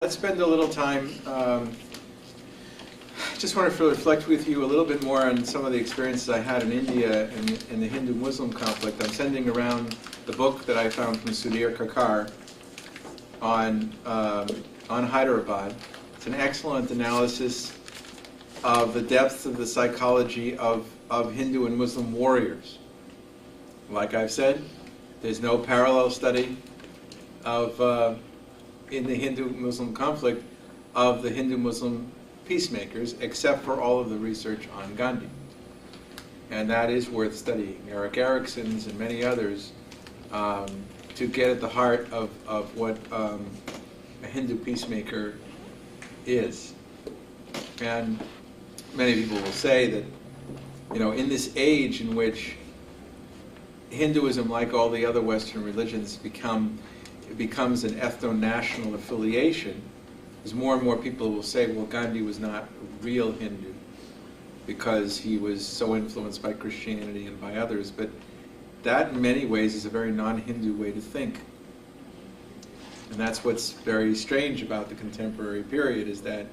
Let's spend a little time, just want to reflect with you a little bit more on some of the experiences I had in India in the Hindu-Muslim conflict. I'm sending around the book that I found from Sudhir Kakar on Hyderabad. It's an excellent analysis of the depths of the psychology of Hindu and Muslim warriors. Like I've said, there's no parallel study of in the Hindu-Muslim conflict of the Hindu-Muslim peacemakers, except for all of the research on Gandhi. And that is worth studying. Eric Erickson's and many others to get at the heart of what a Hindu peacemaker is. And many people will say that, you know, in this age in which Hinduism, like all the other Western religions, becomes an ethno-national affiliation, as more and more people will say, well, Gandhi was not a real Hindu because he was so influenced by Christianity and by others. But that, in many ways, is a very non-Hindu way to think. And that's what's very strange about the contemporary period, is that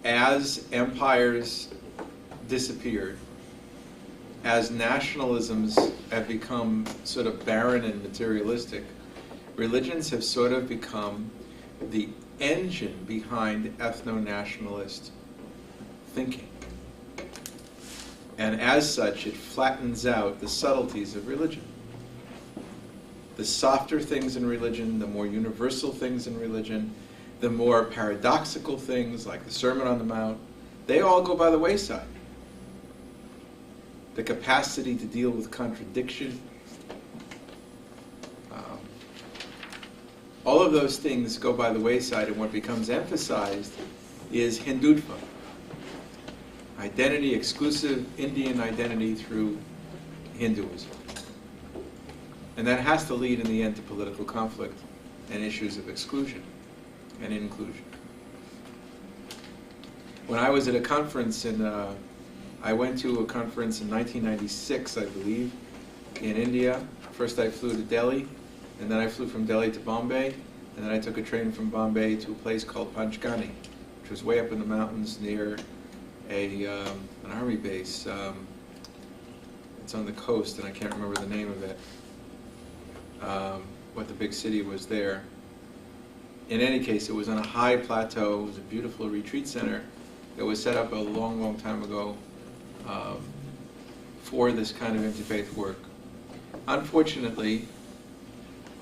as empires disappeared, as nationalisms have become sort of barren and materialistic, religions have sort of become the engine behind ethno-nationalist thinking. And as such, it flattens out the subtleties of religion. The softer things in religion, the more universal things in religion, the more paradoxical things like the Sermon on the Mount, they all go by the wayside. The capacity to deal with contradiction, all of those things go by the wayside, and what becomes emphasized is Hindutva. Identity, exclusive Indian identity through Hinduism. And that has to lead in the end to political conflict and issues of exclusion and inclusion. When I was at a conference I went to a conference in 1996, I believe, in India. First I flew to Delhi, and then I flew from Delhi to Bombay, and then I took a train from Bombay to a place called Panchgani, which was way up in the mountains near an army base. It's on the coast, and I can't remember the name of it, what the big city was there. In any case, it was on a high plateau. It was a beautiful retreat center that was set up a long, long time ago for this kind of interfaith work. Unfortunately,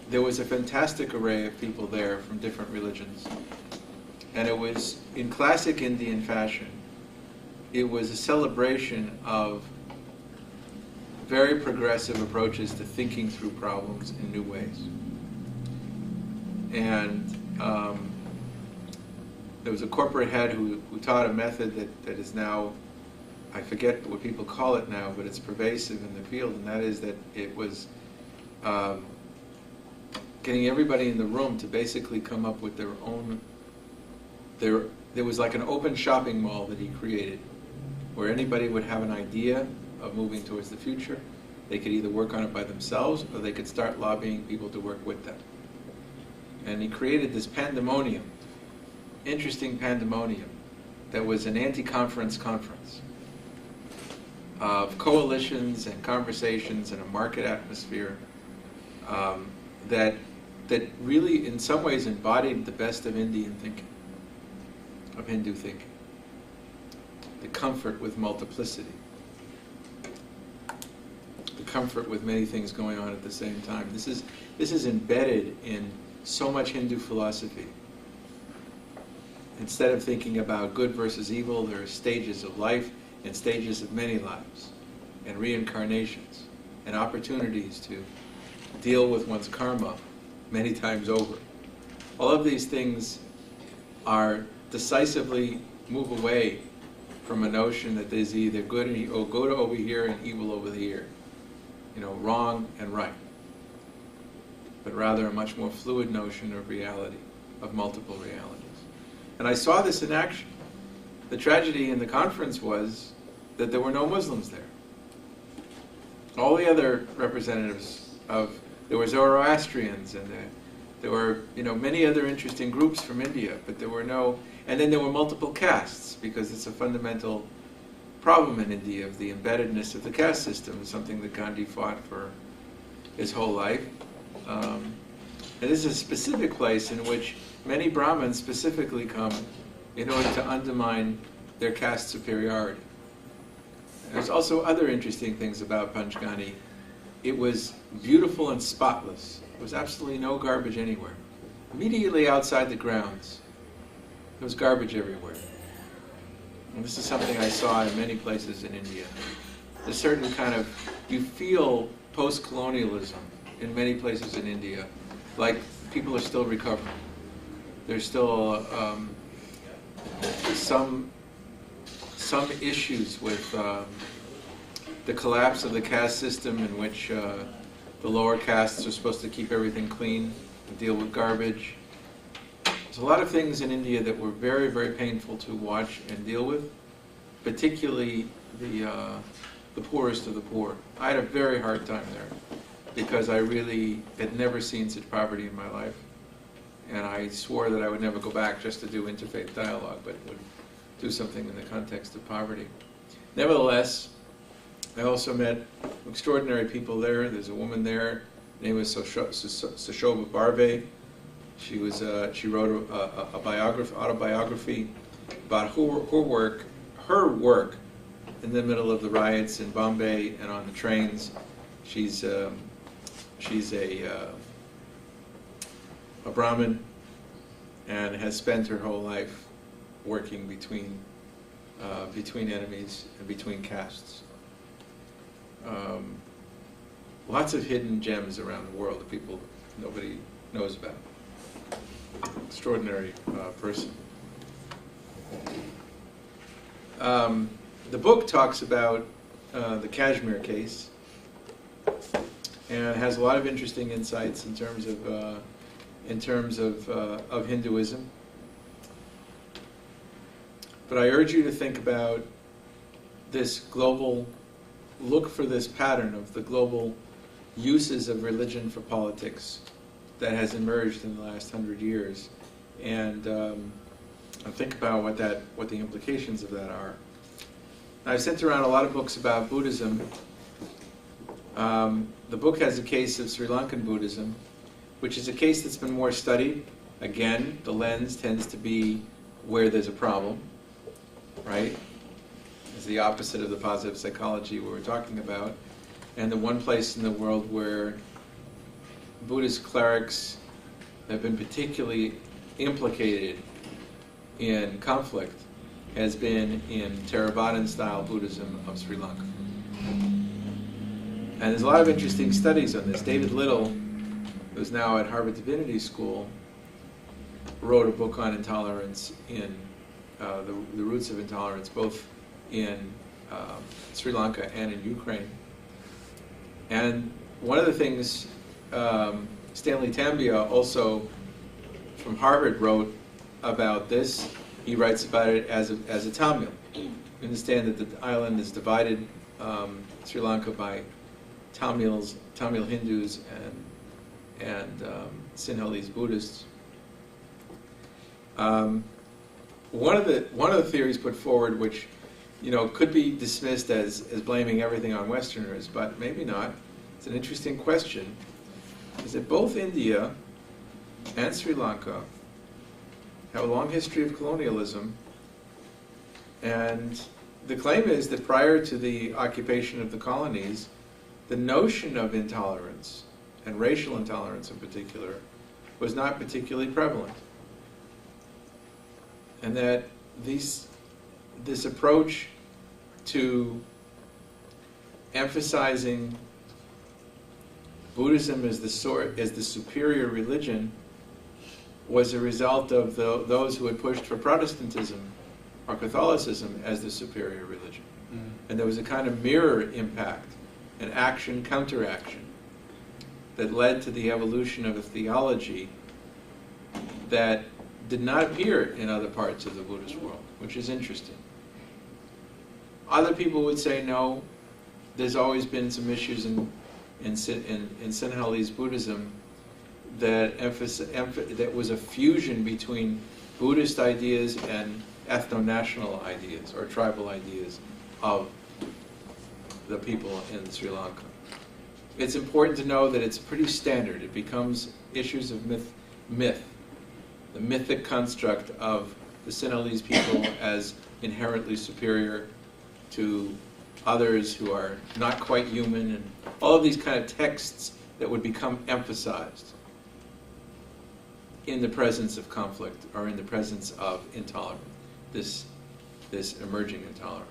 there was a fantastic array of people there from different religions. And it was, in classic Indian fashion, it was a celebration of very progressive approaches to thinking through problems in new ways. And there was a corporate head who taught a method that is now, I forget what people call it now, but it's pervasive in the field, and that is that it was getting everybody in the room to basically come up with their own, there was like an open shopping mall that he created, where anybody would have an idea of moving towards the future. They could either work on it by themselves, or they could start lobbying people to work with them. And he created this pandemonium, interesting pandemonium, that was an anti-conference conference of coalitions and conversations and a market atmosphere that really, in some ways, embodied the best of Indian thinking, of Hindu thinking. The comfort with multiplicity. The comfort with many things going on at the same time. This is embedded in so much Hindu philosophy. Instead of thinking about good versus evil, there are stages of life and stages of many lives, and reincarnations, and opportunities to deal with one's karma many times over. All of these things are decisively move away from a notion that there's either good over here and evil over here, you know, wrong and right, but rather a much more fluid notion of reality, of multiple realities. And I saw this in action. The tragedy in the conference was that there were no Muslims there. All the other representatives of, there were Zoroastrians and There were, many other interesting groups from India, but there were no, and then there were multiple castes, because it's a fundamental problem in India of the embeddedness of the caste system, something that Gandhi fought for his whole life. And this is a specific place in which many Brahmins specifically come in order to undermine their caste superiority. There's also other interesting things about Panchgani. It was beautiful and spotless. There was absolutely no garbage anywhere. Immediately outside the grounds, there was garbage everywhere. And this is something I saw in many places in India. There's certain kind of, you feel post-colonialism in many places in India, like people are still recovering. There's still some issues with the collapse of the caste system, in which the lower castes are supposed to keep everything clean and deal with garbage. There's a lot of things in India that were very, very painful to watch and deal with, particularly the poorest of the poor. I had a very hard time there, because I really had never seen such poverty in my life. And I swore that I would never go back just to do interfaith dialogue, but would do something in the context of poverty. Nevertheless, I also met extraordinary people there. There's a woman there, her name was Sashobha Barve. She wrote a autobiography about her work in the middle of the riots in Bombay and on the trains. She's a Brahmin and has spent her whole life working between enemies and between castes. Lots of hidden gems around the world that nobody knows about. Extraordinary person. The book talks about the Kashmir case, and has a lot of interesting insights in terms of Hinduism. But I urge you to think about this global, look for this pattern of the global uses of religion for politics that has emerged in the last 100 years, and think about what the implications of that are. I've sent around a lot of books about Buddhism. The book has a case of Sri Lankan Buddhism, which is a case that's been more studied. Again, the lens tends to be where there's a problem, right? It's the opposite of the positive psychology we were talking about. And the one place in the world where Buddhist clerics have been particularly implicated in conflict has been in Theravadan-style Buddhism of Sri Lanka. And there's a lot of interesting studies on this. David Little, who's now at Harvard Divinity School, wrote a book on intolerance in the roots of intolerance, both in Sri Lanka and in Ukraine. And one of the things Stanley Tambia, also from Harvard, wrote about this. He writes about it as a Tamil. You understand that the island is divided, Sri Lanka, by Tamil Hindus and Sinhalese Buddhists. One of the theories put forward, which could be dismissed as blaming everything on Westerners, but maybe not. It's an interesting question. Is that both India and Sri Lanka have a long history of colonialism, and the claim is that prior to the occupation of the colonies, the notion of intolerance, and racial intolerance in particular, was not particularly prevalent. And that this approach to emphasizing Buddhism as the superior religion was a result of those who had pushed for Protestantism or Catholicism as the superior religion. Mm-hmm. And there was a kind of mirror impact, an action counteraction, that led to the evolution of a theology that did not appear in other parts of the Buddhist world, which is interesting. Other people would say, no, there's always been some issues in Sinhalese Buddhism that was a fusion between Buddhist ideas and ethno-national ideas or tribal ideas of the people in Sri Lanka. It's important to know that it's pretty standard. It becomes issues of myth, the mythic construct of the Sinhalese people as inherently superior to others who are not quite human, and all of these kind of texts that would become emphasized in the presence of conflict or in the presence of intolerance, this emerging intolerance.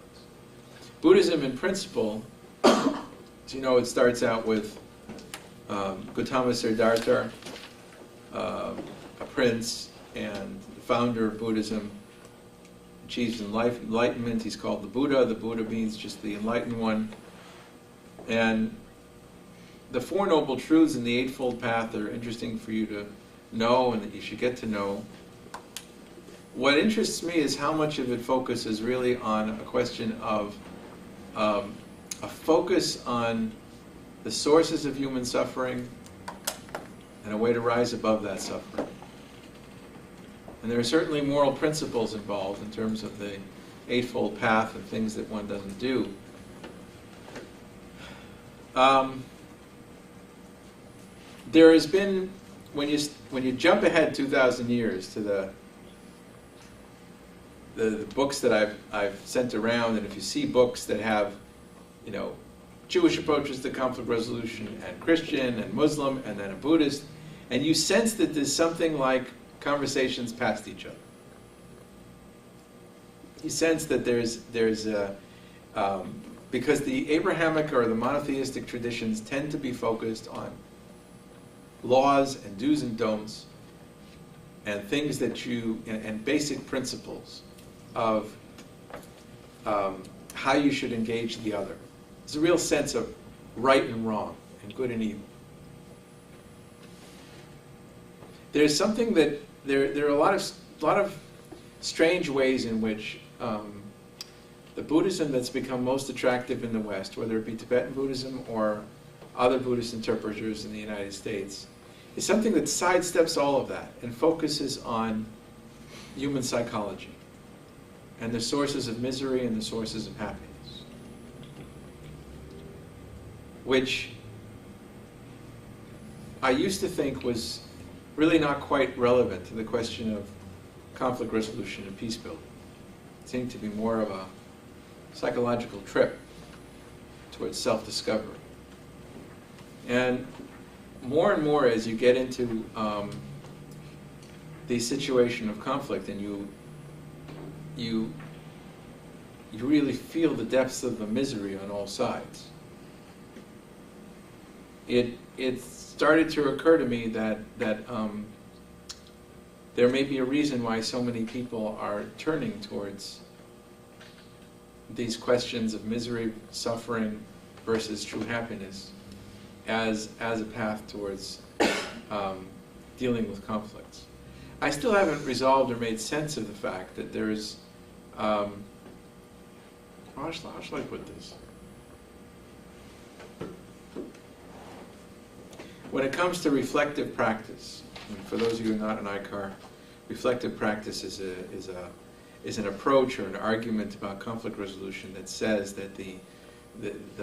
Buddhism in principle, as you know, it starts out with Gautama Siddhartha, a prince and the founder of Buddhism, achieves enlightenment. He's called the Buddha. The Buddha means just the enlightened one. And the Four Noble Truths in the Eightfold Path are interesting for you to know and that you should get to know. What interests me is how much of it focuses really on a question of a focus on the sources of human suffering and a way to rise above that suffering. And there are certainly moral principles involved in terms of the Eightfold Path and things that one doesn't do. There has been, when you jump ahead 2,000 years to the books that I've sent around, and if you see books that have, you know, Jewish approaches to conflict resolution and Christian and Muslim and then a Buddhist, and you sense that there's something like conversations past each other. You sense that there's a, because the Abrahamic or the monotheistic traditions tend to be focused on laws and do's and don'ts and things that and basic principles of how you should engage the other. There's a real sense of right and wrong and good and evil. There's something that there are a lot of strange ways in which the Buddhism that's become most attractive in the West, whether it be Tibetan Buddhism or other Buddhist interpreters in the United States, is something that sidesteps all of that and focuses on human psychology and the sources of misery and the sources of happiness, which I used to think was really not quite relevant to the question of conflict resolution and peace building. It seemed to be more of a psychological trip towards self-discovery. And more as you get into the situation of conflict and you really feel the depths of the misery on all sides, it started to occur to me that there may be a reason why so many people are turning towards these questions of misery, suffering versus true happiness as a path towards dealing with conflicts. I still haven't resolved or made sense of the fact that there is, how shall I put this? When it comes to reflective practice, and for those of you who are not an ICAR, reflective practice is an approach or an argument about conflict resolution that says that the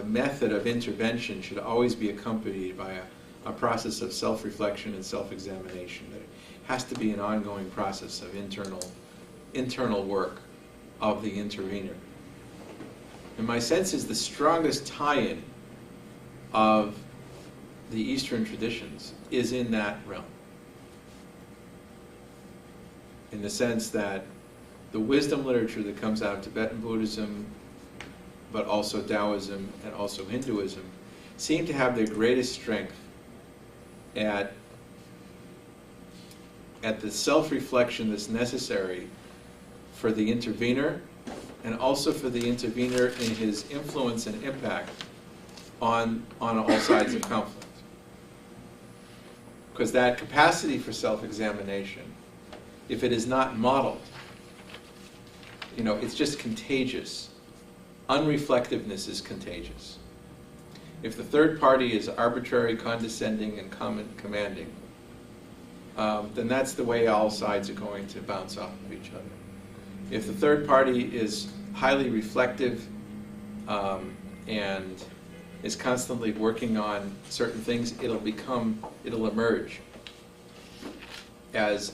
method of intervention should always be accompanied by a process of self-reflection and self-examination. That it has to be an ongoing process of internal work of the intervener. And my sense is the strongest tie-in of the Eastern traditions is in that realm. In the sense that the wisdom literature that comes out of Tibetan Buddhism, but also Taoism and also Hinduism, seem to have their greatest strength at the self-reflection that's necessary for the intervener, and also for the intervener in his influence and impact on all sides of conflict. Because that capacity for self-examination, if it is not modeled, you know, it's just contagious. Unreflectiveness is contagious. If the third party is arbitrary, condescending, and commanding, then that's the way all sides are going to bounce off of each other. If the third party is highly reflective and is constantly working on certain things, it'll emerge as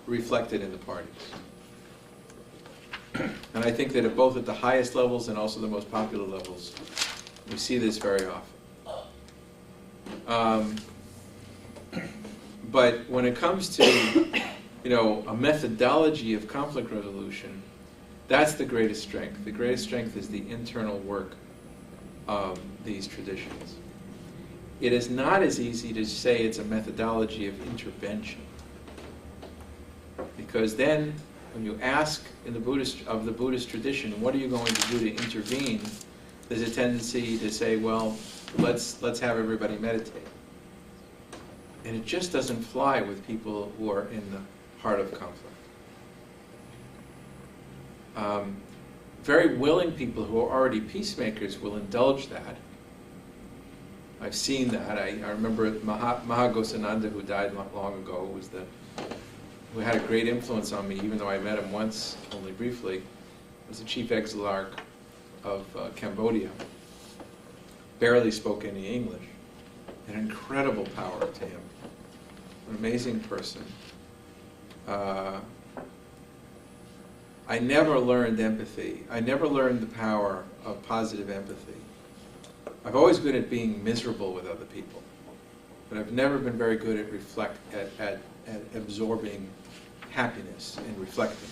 reflected in the parties. And I think that at both at the highest levels and also the most popular levels, we see this very often. But when it comes to, a methodology of conflict resolution, that's the greatest strength. The greatest strength is the internal work of these traditions. It is not as easy to say it's a methodology of intervention, because then when you ask in the Buddhist tradition, what are you going to do to intervene? There's a tendency to say, well, let's have everybody meditate. And it just doesn't fly with people who are in the heart of conflict. Very willing people who are already peacemakers will indulge that. I've seen that. I remember Mahagosananda, who died not long ago, who had a great influence on me, even though I met him once, only briefly, was the chief exilarch of Cambodia. Barely spoke any English. An incredible power to him. An amazing person. I never learned empathy. I never learned the power of positive empathy. I've always been at being miserable with other people, but I've never been very good at absorbing happiness and reflecting.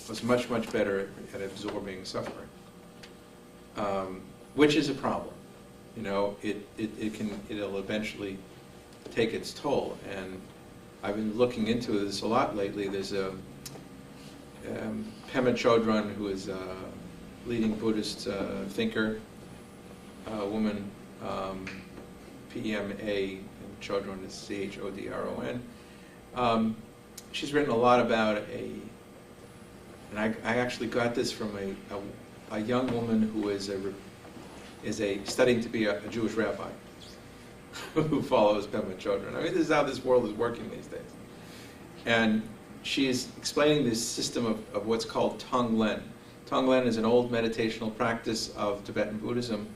I was much, much better at absorbing suffering, which is a problem. It'll eventually take its toll, and I've been looking into this a lot lately. There's a Pema Chodron, who is a leading Buddhist thinker, a woman, P-E-M-A, and Chodron is C-H-O-D-R-O-N. She's written a lot about and I actually got this from a young woman who is studying to be a Jewish rabbi who follows Pema Chodron. I mean, this is how this world is working these days. And she is explaining this system of what's called Tonglen. Tonglen is an old meditational practice of Tibetan Buddhism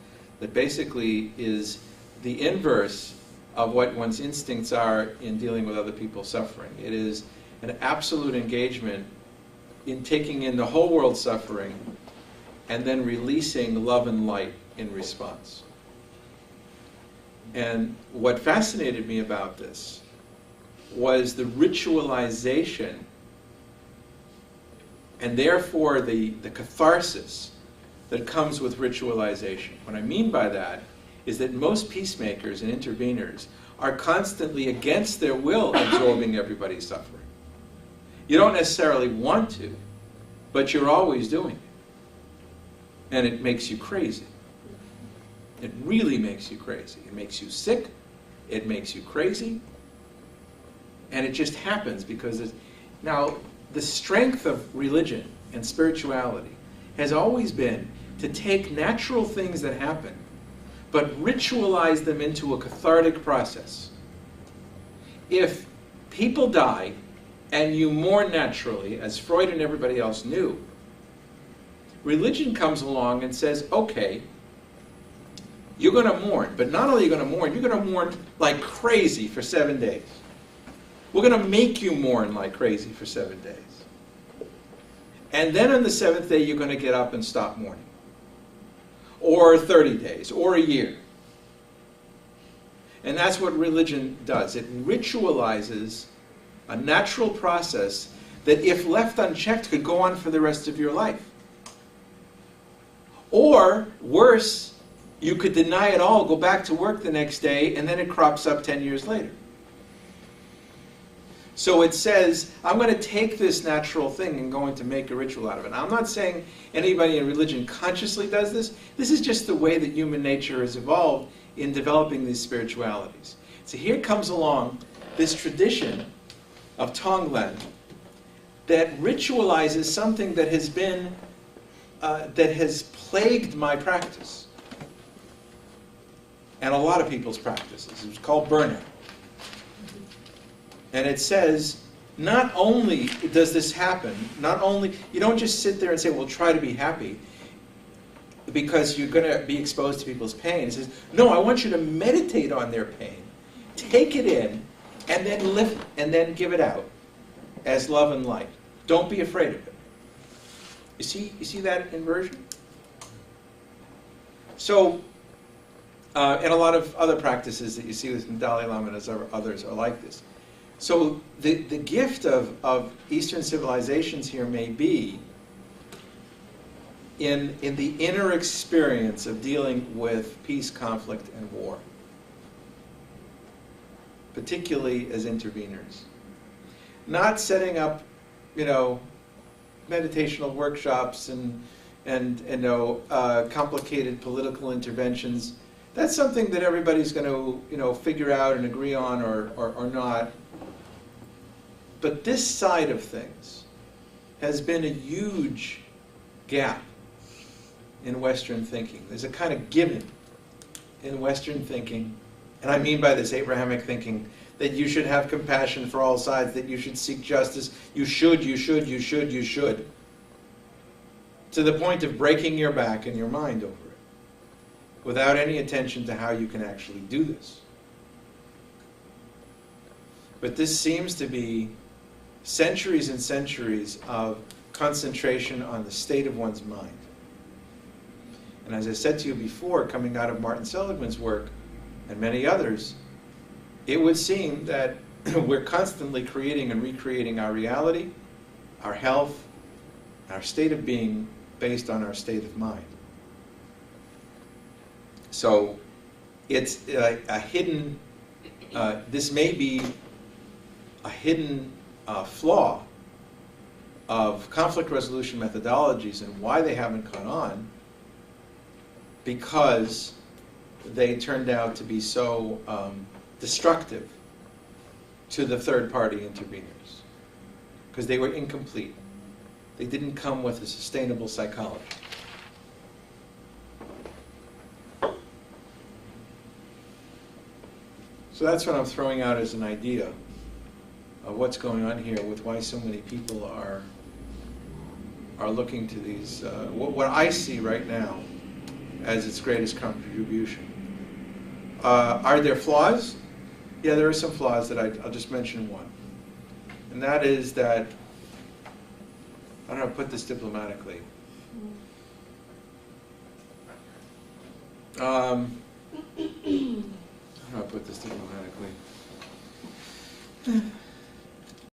that basically is the inverse of what one's instincts are in dealing with other people's suffering. It is an absolute engagement in taking in the whole world's suffering and then releasing love and light in response. And what fascinated me about this was the ritualization and therefore the catharsis that comes with ritualization. What I mean by that is that most peacemakers and interveners are constantly against their will absorbing everybody's suffering. You don't necessarily want to, but you're always doing it. And it makes you crazy. It really makes you crazy. It makes you sick. It makes you crazy. And it just happens because now the strength of religion and spirituality has always been to take natural things that happen but ritualize them into a cathartic process. If people die and you mourn naturally, as Freud and everybody else knew, religion comes along and says, okay, you're going to mourn, but not only are you going to mourn, you're going to mourn like crazy for 7 days. We're going to make you mourn like crazy for 7 days. And then on the 7th day, you're going to get up and stop mourning. Or 30 days, or a year. And that's what religion does. It ritualizes a natural process that, if left unchecked, could go on for the rest of your life. Or, worse, you could deny it all, go back to work the next day, and then it crops up 10 years later. So it says, I'm going to take this natural thing and going to make a ritual out of it. Now, I'm not saying anybody in religion consciously does this. This is just the way that human nature has evolved in developing these spiritualities. So here comes along this tradition of Tonglen that ritualizes something that has been, that has plagued my practice. And a lot of people's practices. It's called burnout. And it says, not only does this happen, not only, you don't just sit there and say, well, try to be happy, because you're going to be exposed to people's pain. It says, no, I want you to meditate on their pain, take it in, and then lift, and then give it out as love and light. Don't be afraid of it. You see that inversion? So, and a lot of other practices that you see with the Dalai Lama and others are like this. So the gift of Eastern civilizations here may be in the inner experience of dealing with peace, conflict, and war, particularly as interveners. Not setting up, meditational workshops and complicated political interventions. That's something that everybody's going to, figure out and agree on or not. But this side of things has been a huge gap in Western thinking. There's a kind of given in Western thinking, and I mean by this Abrahamic thinking, that you should have compassion for all sides, that you should seek justice, you should, to the point of breaking your back and your mind over it, without any attention to how you can actually do this. But this seems to be centuries and centuries of concentration on the state of one's mind. And as I said to you before, coming out of Martin Seligman's work and many others, it would seem that we're constantly creating and recreating our reality, our health, our state of being based on our state of mind. So it's a hidden, this may be a hidden flaw of conflict resolution methodologies and why they haven't caught on, because they turned out to be so destructive to the third-party interveners, because they were incomplete. They didn't come with a sustainable psychology. So that's what I'm throwing out as an idea of what's going on here with why so many people are looking to these, what I see right now as its greatest contribution. Are there flaws? Yeah, there are some flaws that I'll just mention one. And that is that, I don't know how to put this diplomatically. I don't know how to put this diplomatically.